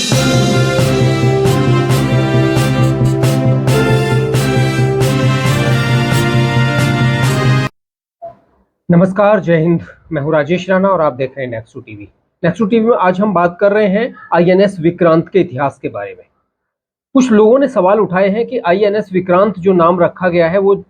नमस्कार, जय हिंद। मैं हूं राजेश राणा और आप देख रहे हैं नेक्स्ट टीवी। नेक्स्ट टीवी में आज हम बात कर रहे हैं आईएनएस विक्रांत के इतिहास के बारे में। कुछ लोगों ने सवाल उठाए हैं कि आईएनएस विक्रांत जो नाम रखा गया है वो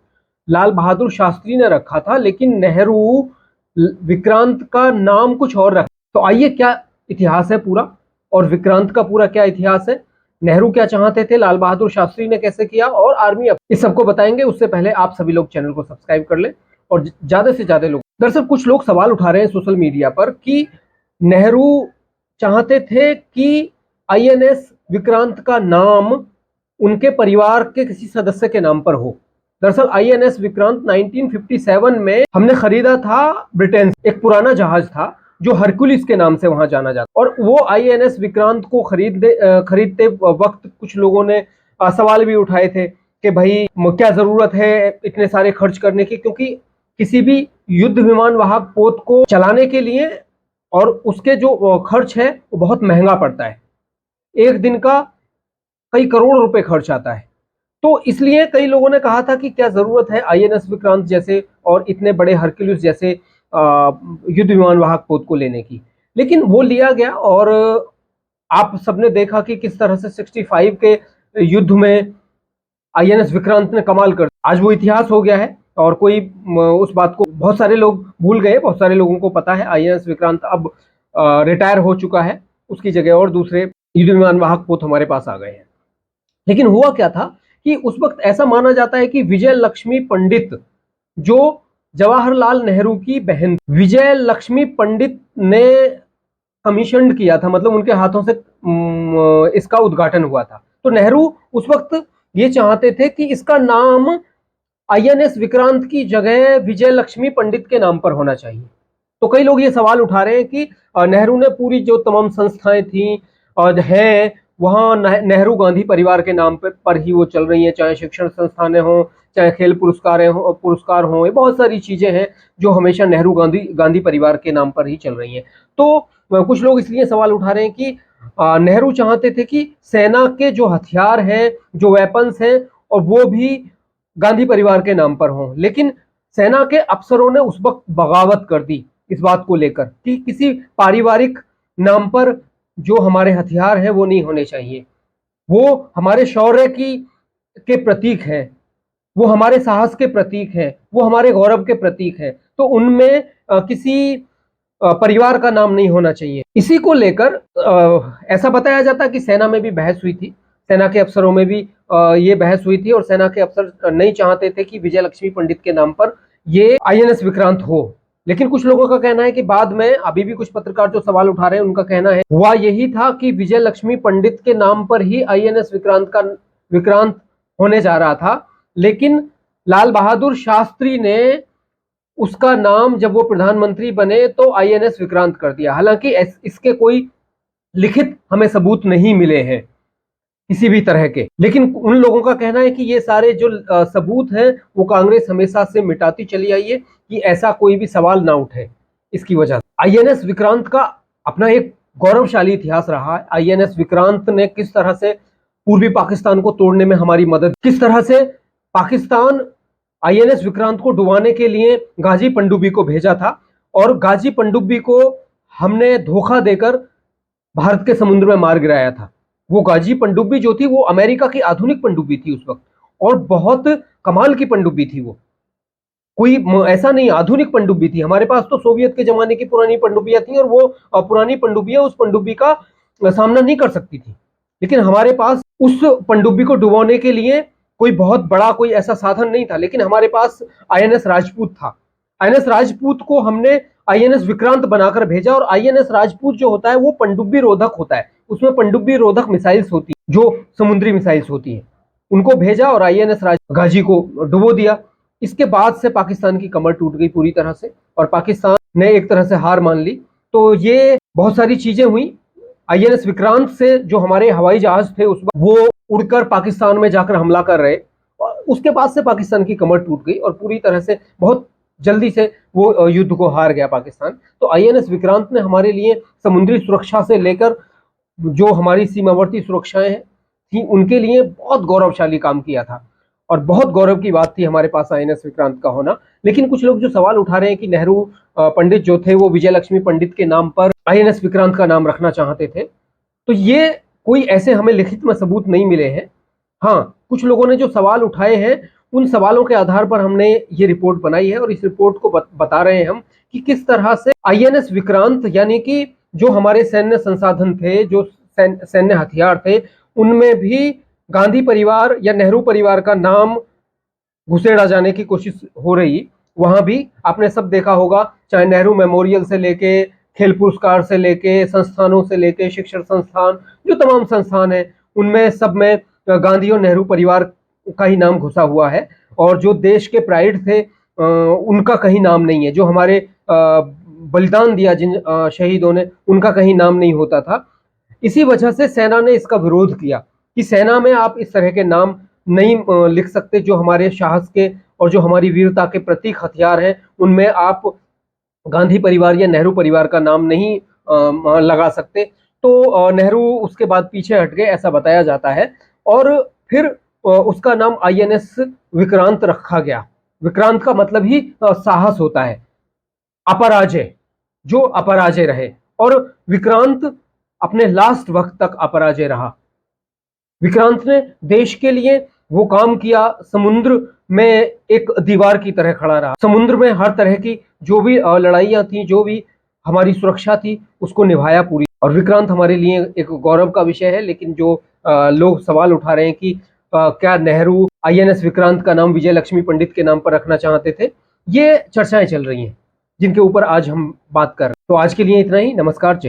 लाल बहादुर शास्त्री ने रखा था, लेकिन नेहरू विक्रांत का नाम कुछ और रखा। तो आइए, क्या इतिहास है पूरा और विक्रांत का पूरा क्या इतिहास है, नेहरू क्या चाहते थे, लाल बहादुर शास्त्री ने कैसे किया और आर्मी, इस सबको बताएंगे। उससे पहले आप सभी लोग चैनल को सब्सक्राइब कर लें और ज्यादा से ज्यादा लोग। दरअसल कुछ लोग सवाल उठा रहे हैं सोशल मीडिया पर कि नेहरू चाहते थे कि आईएनएस विक्रांत का नाम उनके परिवार के किसी सदस्य के नाम पर हो। दरअसल आईएनएस विक्रांत 1957 में हमने खरीदा था ब्रिटेन से। एक पुराना जहाज था जो हरकुलिस के नाम से वहां जाना जाता, और वो आईएनएस विक्रांत को खरीदते वक्त कुछ लोगों ने सवाल भी उठाए थे कि भाई क्या जरूरत है इतने सारे खर्च करने की, क्योंकि किसी भी युद्ध विमान वाहक पोत को चलाने के लिए और उसके जो खर्च है वो बहुत महंगा पड़ता है। एक दिन का कई करोड़ रुपए खर्च आता है। तो इसलिए कई लोगों ने कहा था कि क्या जरूरत है आईएनएस विक्रांत जैसे और इतने बड़े हरक्यूलिस जैसे युद्ध विमान वाहक पोत को लेने की। लेकिन वो लिया गया और आप सबने देखा कि किस तरह से 65 के युद्ध में आईएनएस विक्रांत ने कमाल कर, आज वो इतिहास हो गया है और कोई उस बात को बहुत सारे लोग भूल गए। बहुत सारे लोगों को पता है आईएनएस विक्रांत अब रिटायर हो चुका है, उसकी जगह और दूसरे युद्ध विमान वाहक पोत हमारे पास आ गए हैं। लेकिन हुआ क्या था कि उस वक्त ऐसा माना जाता है कि विजय लक्ष्मी पंडित, जो जवाहरलाल नेहरू की बहन, विजय लक्ष्मी पंडित ने कमीशन किया था, मतलब उनके हाथों से इसका उद्घाटन हुआ था। तो नेहरू उस वक्त ये चाहते थे कि इसका नाम आईएनएस विक्रांत की जगह विजय लक्ष्मी पंडित के नाम पर होना चाहिए। तो कई लोग ये सवाल उठा रहे हैं कि नेहरू ने पूरी जो तमाम संस्थाएं थी और हैं वहां नेहरू गांधी परिवार के नाम पर ही वो चल रही हैं, चाहे शिक्षण संस्थानें हों, चाहे खेल पुरस्कार हों, ये बहुत सारी चीजें हैं जो हमेशा नेहरू गांधी परिवार के नाम पर ही चल रही हैं। तो कुछ लोग इसलिए सवाल उठा रहे हैं कि नेहरू चाहते थे कि सेना के जो हथियार हैं, जो वेपन्स हैं, और वो भी गांधी परिवार के नाम पर हों। लेकिन सेना के अफसरों ने उस वक्त बगावत कर दी इस बात को लेकर कि किसी पारिवारिक नाम पर जो हमारे हथियार हैं वो नहीं होने चाहिए। वो हमारे शौर्य के प्रतीक हैं, वो हमारे साहस के प्रतीक हैं, वो हमारे गौरव के प्रतीक हैं। तो उनमें किसी परिवार का नाम नहीं होना चाहिए। इसी को लेकर ऐसा बताया जाता है कि सेना में भी बहस हुई थी, सेना के अफसरों में भी ये बहस हुई थी और सेना के अफसर नहीं चाहते थे कि विजय लक्ष्मी पंडित के नाम पर ये आईएनएस विक्रांत हो। लेकिन कुछ लोगों का कहना है कि बाद में, अभी भी कुछ पत्रकार जो सवाल उठा रहे हैं उनका कहना है हुआ यही था कि विजय लक्ष्मी पंडित के नाम पर ही आईएनएस विक्रांत होने जा रहा था। लेकिन लाल बहादुर शास्त्री ने उसका नाम, जब वो प्रधानमंत्री बने, तो आईएनएस विक्रांत कर दिया। हालांकि इसके कोई लिखित हमें सबूत नहीं मिले हैं किसी भी तरह के, लेकिन उन लोगों का कहना है कि ये सारे जो सबूत हैं वो कांग्रेस हमेशा से मिटाती चली आई है कि ऐसा कोई भी सवाल ना उठे। इसकी वजह आईएनएस विक्रांत का अपना एक गौरवशाली इतिहास रहा है। आईएनएस विक्रांत ने किस तरह से पूर्वी पाकिस्तान को तोड़ने में हमारी मदद, किस तरह से पाकिस्तान आईएनएस विक्रांत को डुबाने के लिए गाजी पनडुब्बी को भेजा था, और गाजी पनडुब्बी को हमने धोखा देकर भारत के समुद्र में मार गिराया था। वो गाजी पनडुब्बी जो थी वो अमेरिका की आधुनिक पनडुब्बी थी उस वक्त, और बहुत कमाल की पनडुब्बी थी वो, कोई ऐसा नहीं, आधुनिक पनडुब्बी थी। हमारे पास तो सोवियत के जमाने की पुरानी पनडुब्बियां थी और वो पुरानी पनडुब्बियां उस पनडुब्बी का सामना नहीं कर सकती थी। लेकिन हमारे पास उस पनडुब्बी को डुबाने के लिए कोई बहुत बड़ा कोई ऐसा साधन नहीं था, लेकिन हमारे पास आईएनएस राजपूत था। आईएनएस राजपूत को हमने आईएनएस विक्रांत बनाकर भेजा, और आईएनएस राजपूत जो होता है वो पनडुब्बी रोधक होता है, उसमें पनडुब्बी रोधक मिसाइल्स होती है, जो समुद्री मिसाइल्स होती है, उनको भेजा और आईएनएस गाजी को डुबो दिया। इसके बाद से पाकिस्तान की कमर टूट गई पूरी तरह से और पाकिस्तान ने एक तरह से हार मान ली। तो ये बहुत सारी चीजें हुई। आईएनएस विक्रांत से जो हमारे हवाई जहाज थे उस वक्त, वो उड़कर पाकिस्तान में जाकर हमला कर रहे, उसके बाद से पाकिस्तान की कमर टूट गई और पूरी तरह से बहुत जल्दी से वो युद्ध को हार गया पाकिस्तान। तो आईएनएस विक्रांत ने हमारे लिए समुद्री सुरक्षा से लेकर जो हमारी सीमावर्ती सुरक्षाएं थी उनके लिए बहुत गौरवशाली काम किया था और बहुत गौरव की बात थी हमारे पास आईएनएस विक्रांत का होना। लेकिन कुछ लोग जो सवाल उठा रहे हैं कि नेहरू पंडित जो थे वो विजय लक्ष्मी पंडित के नाम पर आईएनएस विक्रांत का नाम रखना चाहते थे, तो ये कोई ऐसे हमें लिखित में सबूत नहीं मिले हैं। हाँ, कुछ लोगों ने जो सवाल उठाए हैं उन सवालों के आधार पर हमने ये रिपोर्ट बनाई है और इस रिपोर्ट को बता रहे हैं हम कि किस तरह से आईएनएस विक्रांत यानी कि जो हमारे सैन्य संसाधन थे, जो सैन्य हथियार थे, उनमें भी गांधी परिवार या नेहरू परिवार का नाम घुसेड़ा जाने की कोशिश हो रही। वहां भी आपने सब देखा होगा, चाहे नेहरू मेमोरियल से लेके, खेल पुरस्कार से लेके, संस्थानों से लेके, शिक्षण संस्थान, जो तमाम संस्थान है उनमें सब में गांधी और नेहरू परिवार का ही नाम घुसा हुआ है। और जो देश के प्राइड थे उनका कहीं नाम नहीं है। जो हमारे बलिदान दिया जिन शहीदों ने, उनका कहीं नाम नहीं होता था। इसी वजह से सेना ने इसका विरोध किया कि सेना में आप इस तरह के नाम नहीं लिख सकते। जो हमारे साहस के और जो हमारी वीरता के प्रतीक हथियार हैं उनमें आप गांधी परिवार या नेहरू परिवार का नाम नहीं लगा सकते। तो नेहरू उसके बाद पीछे हट गए ऐसा बताया जाता है और फिर उसका नाम आईएनएस विक्रांत रखा गया। विक्रांत का मतलब ही साहस होता है, अपराजय, जो अपराजय रहे। और विक्रांत अपने लास्ट वक्त तक अपराजय रहा। विक्रांत ने देश के लिए वो काम किया, समुद्र में एक दीवार की तरह खड़ा रहा। समुद्र में हर तरह की जो भी लड़ाइयां थी, जो भी हमारी सुरक्षा थी, उसको निभाया पूरी। और विक्रांत हमारे लिए एक गौरव का विषय है। लेकिन जो लोग सवाल उठा रहे हैं कि क्या नेहरू आईएनएस विक्रांत का नाम विजय लक्ष्मी पंडित के नाम पर रखना चाहते थे, ये चर्चाएं चल रही हैं जिनके ऊपर आज हम बात कर रहे हैं। तो आज के लिए इतना ही। नमस्कार, जय।